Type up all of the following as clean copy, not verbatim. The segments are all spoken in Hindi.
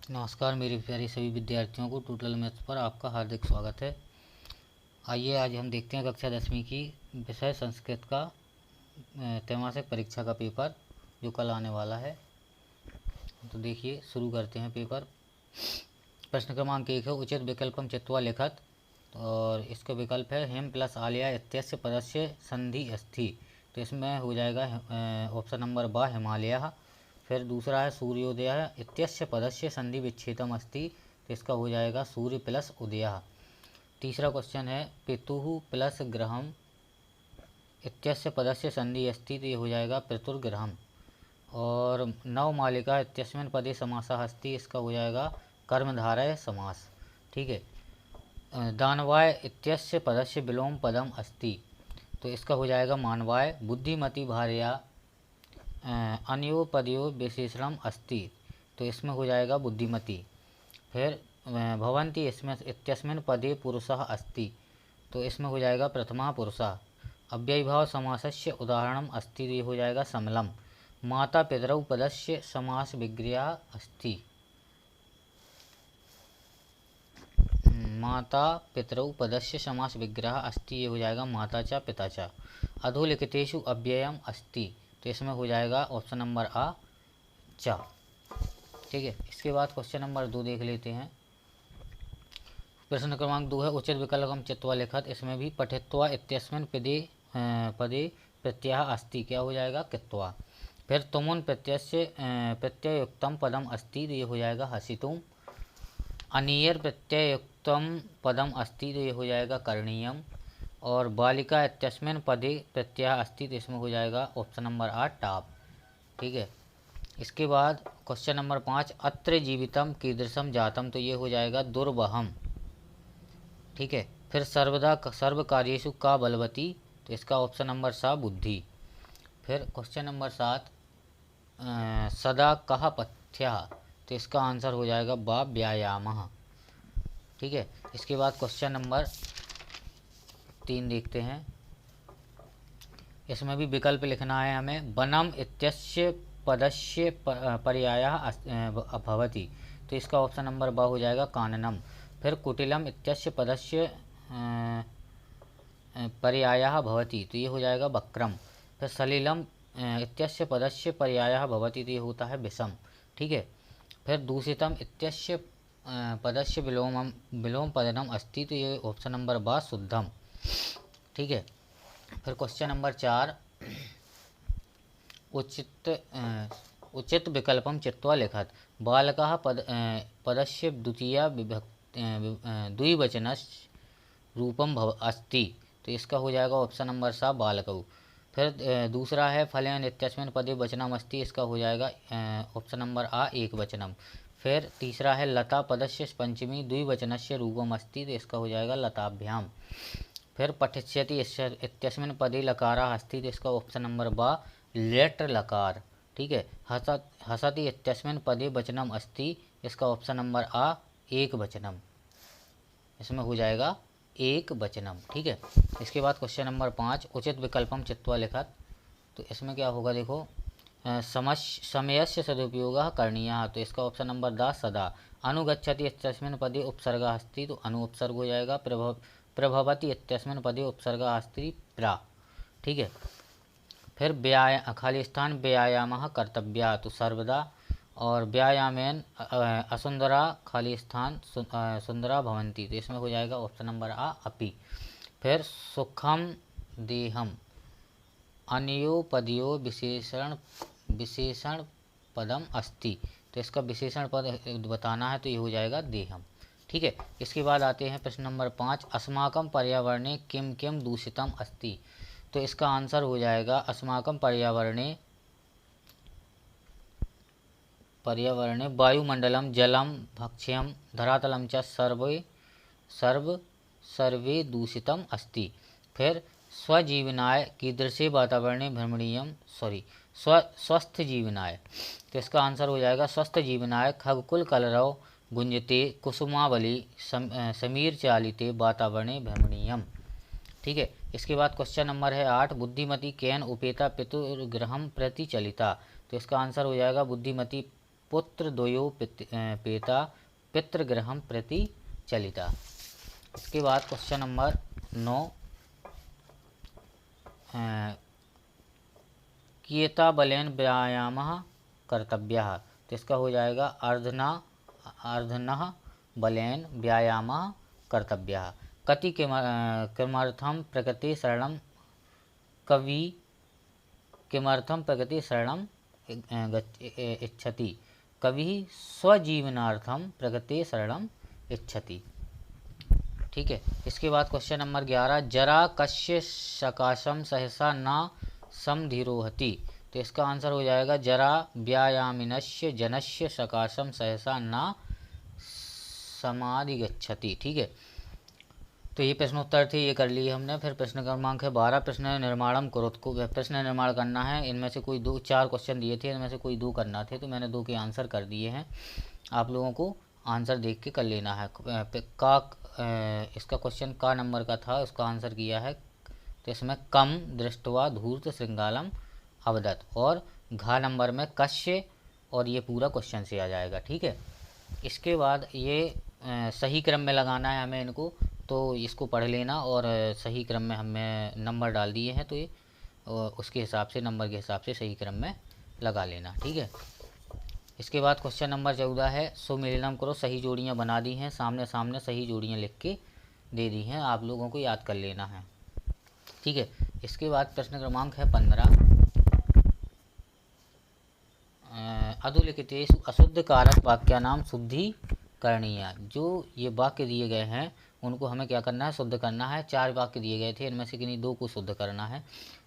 नमस्कार मेरे प्यारे सभी विद्यार्थियों को टोटल मैथ्स पर आपका हार्दिक स्वागत है। आइए आज हम देखते हैं कक्षा 10वीं की विषय संस्कृत का त्रैमासिक परीक्षा का पेपर जो कल आने वाला है। तो देखिए शुरू करते हैं पेपर। प्रश्न क्रमांक 1 है उचित विकल्पम चित्वा लिखत, और इसका विकल्प है हिम प्लस आलिया इत्यस्य पदस्य संधि अस्थि। तो इसमें हो जाएगा ऑप्शन नंबर बा हिमालय। फिर दूसरा है सूर्योदय इत्यस्य पदस्य संधि विच्छेदम अस्ति। तो इसका हो जाएगा सूर्य प्लस उदय। तीसरा क्वेश्चन है पितुः प्लस ग्रहम इत्यस्य पदस्य संधि अस्ति। तो ये हो जाएगा पितुर्ग्रहम। और नवमालिका इत्यस्मिन् पदे समासः अस्ति। इसका हो जाएगा कर्मधारय समास। ठीक है। दानवाय इत्यस्य पदस्य विलोम पदम अस्ति। तो इसका हो जाएगा मानवाय। बुद्धिमति भार्या अन्यो पदयो विशेषणम अस्ति। तो इसमें हो जाएगा बुद्धिमती। फिर भवन्ति इसमें इत्यस्मिन् पदे पुरुषः अस्ति। तो इसमें हो जाएगा प्रथमा पुरुषः। अव्ययीभाव समासस्य उदाहरणम अस्ति। तो ये हो जाएगा समलम। माता पितरौ पदस्य समास विग्रह अस्ति। माता पितरौ पदस्य समास विग्रह अस्ति। ये हो जाएगा माता च पिता च। अधोलिखितेषु अव्ययम अस्ति। तो इसमें हो जाएगा ऑप्शन नंबर आ चा। ठीक है। इसके बाद क्वेश्चन नंबर 2 देख लेते हैं। प्रश्न क्रमांक 2 है उचित विकल्पम चित्वा लिखत। इसमें भी पठित्वा इत्यस्मिन् पदे प्रत्यय अस्ति। क्या हो जाएगा कित्वा। फिर तुमुन प्रत्ययुक्तम पदम अस्ति। तो ये हो जाएगा हसितुम। अनियर प्रत्ययुक्तम पदम अस्ति। तो ये हो जाएगा करणीयम। और बालिका इत्यस्मिन् पदे प्रत्यय अस्ति। तो इसमें हो जाएगा ऑप्शन नंबर 8 टाप। ठीक है। इसके बाद क्वेश्चन नंबर 5 अत्र जीवितम कीदृशम जातम। तो ये हो जाएगा दुर्वहम। ठीक है। फिर सर्वदा सर्व कार्येषु का बलवती। तो इसका ऑप्शन नंबर सा बुद्धि। फिर क्वेश्चन नंबर 7 सदा कह पथ्य। तो इसका आंसर हो जाएगा बा व्यायामः। ठीक है। इसके बाद क्वेश्चन नंबर 3 देखते हैं। इसमें भी विकल्प लिखना है हमें। वनम इत्यस्य पदस्य पर्यायः भवति। तो इसका ऑप्शन नंबर ब हो जाएगा काननम। फिर कुटिलम इत्यस्य पदस्य पर्यायः भवति। तो ये हो जाएगा वक्रम। फिर सलिलम इत्यस्य पदस्य पर्यायः भवति। तो ये होता है विषम। ठीक है। फिर दूषितम इत्यस्य पदस्य विलोम पदनम अस्ति। तो ये ऑप्शन नंबर बा शुद्धम। ठीक है। फिर क्वेश्चन नंबर 4 उचित विकल्पम चित्वा लिखत। बालकः पदस्य द्वितीया द्विवचनस् रूपम अस्ति। तो इसका हो जाएगा ऑप्शन नंबर सा बालकौ। फिर दूसरा है फलेन इत्यस्मिन् पदे वचनम अस्ति। इसका हो जाएगा ऑप्शन नंबर आ एक वचनम। फिर तीसरा है लता पदस्य पंचमी द्विवचनस्य रूपम अस्ति। तो इसका हो जाएगा लताभ्याम। फिर पठिष्यति इत्यस्मिन् पदे लकारः अस्ति। तो इसका ऑप्शन नंबर बा लेटर लकार। ठीक है। हसति इत्यस्मिन् पदे वचनम अस्ति। इसका ऑप्शन नंबर आ एक वचनम। इसमें हो जाएगा एक वचनम। ठीक है। इसके बाद क्वेश्चन नंबर 5 उचित विकल्पम चित्वा लिखत। तो इसमें क्या होगा देखो। समयस्य सदुपयोगः करणीयः। तो इसका ऑप्शन नंबर दा सदा। अनुगच्छति इत्यस्मिन् पदे उपसर्गः अस्ति। तो अनु उपसर्ग हो जाएगा। प्रभवति इत्यस्मिन् पदे उपसर्गः अस्ति प्रा। ठीक है। फिर खाली स्थान व्यायामः कर्तव्यः। तो सर्वदा। और व्यायामेन असुंदरा खाली स्थान सुंदरा भवन्ति। तो इसमें हो जाएगा ऑप्शन नंबर आ अपि। फिर सुखम देहम अन्यो पदयो विशेषण पदम अस्ति। तो इसका विशेषण पद बताना है। तो ये हो जाएगा देहम। ठीक है। इसके बाद आते हैं प्रश्न नंबर 5 अस्माकं पर्यावरणे किम किम दूषितम अस्ति। तो इसका आंसर हो जाएगा अस्माकं पर्यावरणे वायुमंडलम जलम भक्ष्यम धरातलम च सर्वे दूषितम अस्ति। फिर स्वजीवनाय कीदृशे वातावरणे भ्रमणीयम स्वस्थ जीवनाय। तो इसका आंसर हो जाएगा स्वस्थ जीवनाय खगकुल कलरव गुंजते कुसुमावली समीर चालिते वातावरणे भ्रमणीयम। ठीक है। इसके बाद क्वेश्चन नंबर है 8 बुद्धिमती केन उपेता पितुर्गृहम प्रति चलिता। तो इसका आंसर हो जाएगा बुद्धिमती पुत्र द्वयो पेता पितृगृहं प्रति चलिता। इसके बाद क्वेश्चन नंबर 9, कियता बलेन व्यायामः कर्तव्यः। तो इसका हो जाएगा अर्धनः बलेन व्यायामः कर्तव्यः। कति किमर्थं प्रकृति शरणं कवि किमर्थं प्रकृति शरणं इच्छति। कवि स्वजीवनार्थं प्रकृति शरणं इच्छति। ठीक है। इसके बाद क्वेश्चन नंबर 11, जरा कस्य सकाशम सहसा न समधिरोहति। तो इसका आंसर हो जाएगा जरा व्यायामिनस्य जनस्य सकाशम सहसा न समाधिगच्छति। ठीक है। तो ये प्रश्नोत्तर थे, ये कर लिए हमने। फिर प्रश्न क्रमांक है 12, प्रश्न निर्माणम कुरुत। को प्रश्न निर्माण करना है। इनमें से कोई 4 क्वेश्चन दिए थे, इनमें से कोई 2 करना थे, तो मैंने 2 के आंसर कर दिए हैं। आप लोगों को आंसर देख के कर लेना है। इसका क्वेश्चन का नंबर का था, उसका आंसर किया है। तो इसमें कम दृष्टवा धूर्त श्रृंगालम अवदत, और घा नंबर में कश्य, और ये पूरा क्वेश्चन से आ जाएगा। ठीक है। इसके बाद ये सही क्रम में लगाना है हमें इनको, तो इसको पढ़ लेना और सही क्रम में हमें नंबर डाल दिए हैं, तो ये उसके हिसाब से नंबर के हिसाब से सही क्रम में लगा लेना। ठीक है। इसके बाद क्वेश्चन नंबर 14 है, सुमेलनम करो। सही जोड़ियाँ बना दी हैं, सामने सामने सही जोड़ियाँ लिख के दे दी हैं, आप लोगों को याद कर लेना है। ठीक है। इसके बाद प्रश्न क्रमांक है 15, अधोलिखितेषु अशुद्ध कारक वाक्यानाम शुद्धि करणीय। जो ये वाक्य दिए गए हैं उनको हमें क्या करना है, शुद्ध करना है। 4 वाक्य दिए गए थे, इनमें से किन्हीं 2 को शुद्ध करना है।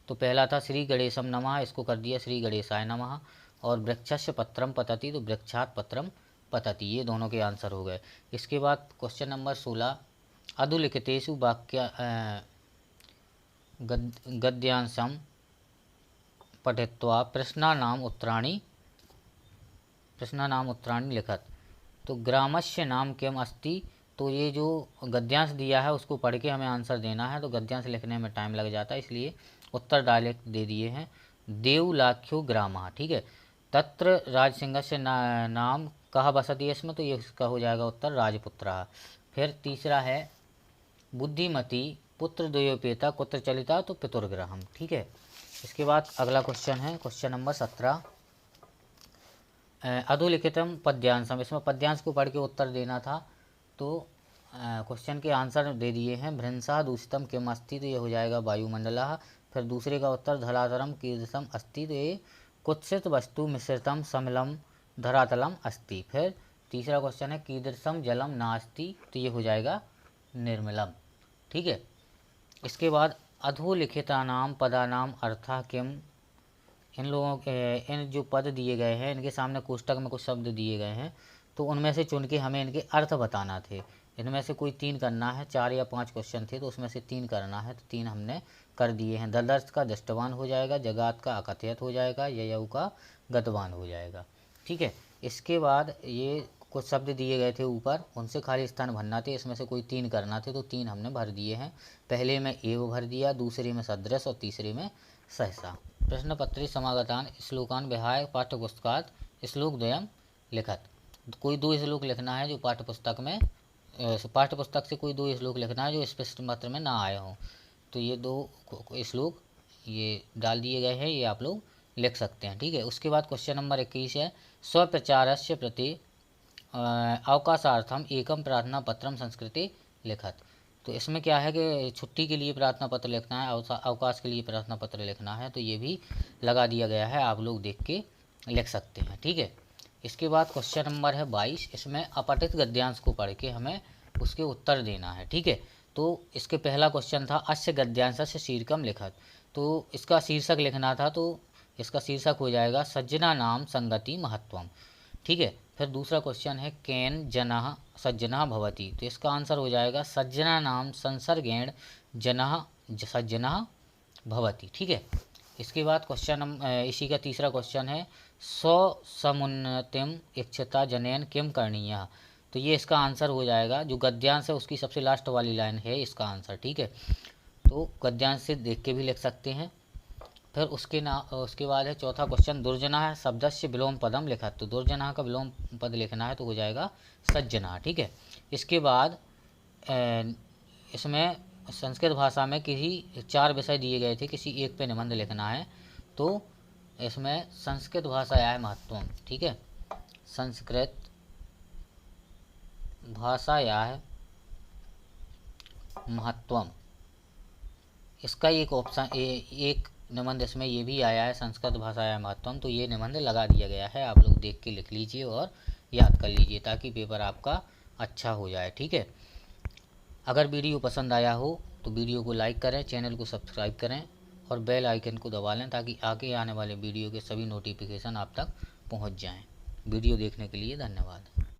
तो पहला था श्री गणेशम नमः, इसको कर दिया श्री गणेशाय नमः। और वृक्षस्य पत्रम पतति, तो वृक्षात पत्रम पतति, ये दोनों के आंसर हो गए। इसके बाद क्वेश्चन नंबर 16, अधोलिखितेषु वाक्य गद्यांशम पठित्वा प्रश्नानाम उत्तराणि लिखत। तो ग्रामस्य नाम किम अस्ति। तो ये जो गद्यांश दिया है उसको पढ़ के हमें आंसर देना है, तो गद्यांश लिखने में टाइम लग जाता है, इसलिए उत्तर डायरेक्ट दे दिए हैं। देवलाख्यो ग्रामः। ठीक है। तत्र राजसिंहस्य नाम कहाँ बसति इसमें, तो ये इसका हो जाएगा उत्तर राजपुत्रः। फिर तीसरा है बुद्धिमती पुत्र द्वयोपेता कुत्र चलिता, तो पितुर्गृहम्। ठीक है। इसके बाद अगला क्वेश्चन है क्वेश्चन नंबर 17, अधोलिखितम पद्यांशम। इसमें पद्यांश को पढ़ के उत्तर देना था, तो क्वेश्चन के आंसर दे दिए हैं। भ्रंशा दूषितम किम अस्ति, तो ये हो जाएगा वायुमंडलः। फिर दूसरे का उत्तर धरातलम कीदृशम अस्ति, तो ये कुत्सित वस्तु मिश्रितम समलम धरातलम अस्ति। फिर तीसरा क्वेश्चन है कीदृशम जलम नास्ति, तो ये हो जाएगा निर्मलम। ठीक है। इसके बाद अधोलिखितानाम पदानाम अर्थः किम। इन लोगों के इन जो पद दिए गए हैं, इनके सामने कोष्टक में कुछ शब्द दिए गए हैं, तो उनमें से चुन के हमें इनके अर्थ बताना थे। इनमें से कोई 3 करना है। 4 या 5 क्वेश्चन थे, तो उसमें से 3 करना है, तो 3 हमने कर दिए हैं। ददर्श का दृष्टवान हो जाएगा, जगात का अकथयत हो जाएगा, ययऊ का गतवान हो जाएगा। ठीक है। इसके बाद ये कुछ शब्द दिए गए थे ऊपर, उनसे खाली स्थान भरना थे, इसमें से कोई 3 करना थे, तो 3 हमने भर दिए हैं। पहले में एव भर दिया, दूसरे में सदृश और तीसरे में सहसा। प्रश्न पत्री समागतान श्लोकान विहाय पाठ्यपुस्तकात् श्लोक द्वयम लिखत। कोई 2 श्लोक लिखना है जो पाठ्यपुस्तक से कोई 2 श्लोक लिखना है जो इस प्रश्न पत्र में ना आए हों। तो ये 2 श्लोक ये डाल दिए गए हैं, ये आप लोग लिख सकते हैं। ठीक है। उसके बाद क्वेश्चन नंबर 21 है, स्वप्रचारस्य प्रति अवकाशार्थम एकम प्रार्थना पत्रम संस्कृति लिखत। तो इसमें क्या है कि छुट्टी के लिए प्रार्थना पत्र लिखना है, अवकाश के लिए प्रार्थना पत्र लिखना है, तो ये भी लगा दिया गया है, आप लोग देख के लिख सकते हैं। ठीक है। इसके बाद क्वेश्चन नंबर है 22, इसमें अपठित गद्यांश को पढ़ के हमें उसके उत्तर देना है। ठीक है। तो इसके पहला क्वेश्चन था अस्य गद्यांशस्य शीर्षकम लिखत। तो इसका शीर्षक लिखना था, तो इसका शीर्षक हो जाएगा सज्जना नाम संगति महत्वम। ठीक है। फिर दूसरा क्वेश्चन है केन जनः सज्जना भवति। तो इसका आंसर हो जाएगा सज्जना नाम संसर्गेण जनः सज्जना भवति। ठीक है। इसके बाद क्वेश्चन इसी का तीसरा क्वेश्चन है सौ समुन्नतिम इच्छता जनेन किम करणीय। तो ये इसका आंसर हो जाएगा, जो गद्यांश है उसकी सबसे लास्ट वाली लाइन है इसका आंसर। ठीक है। तो गद्यांश से देख के भी लिख सकते हैं। फिर उसके बाद है चौथा क्वेश्चन, दुर्जना शब्दस्य विलोम पदम लिखा। तो दुर्जना का विलोम पद लिखना है तो हो जाएगा सज्जना। ठीक है। इसके बाद इसमें संस्कृत भाषा में किसी 4 विषय दिए गए थे, किसी एक पे निबंध लिखना है। तो इसमें संस्कृत भाषायाः महत्वम। ठीक है, संस्कृत भाषायाः महत्वम, इसका एक ऑप्शन एक निबंध इसमें ये भी आया है, संस्कृत भाषायाः महत्वम। तो ये निबंध लगा दिया गया है, आप लोग देख के लिख लीजिए और याद कर लीजिए ताकि पेपर आपका अच्छा हो जाए। ठीक है। अगर वीडियो पसंद आया हो तो वीडियो को लाइक करें, चैनल को सब्सक्राइब करें और बेल आइकन को दबा लें ताकि आगे आने वाले वीडियो के सभी नोटिफिकेशन आप तक पहुंच जाएं। वीडियो देखने के लिए धन्यवाद।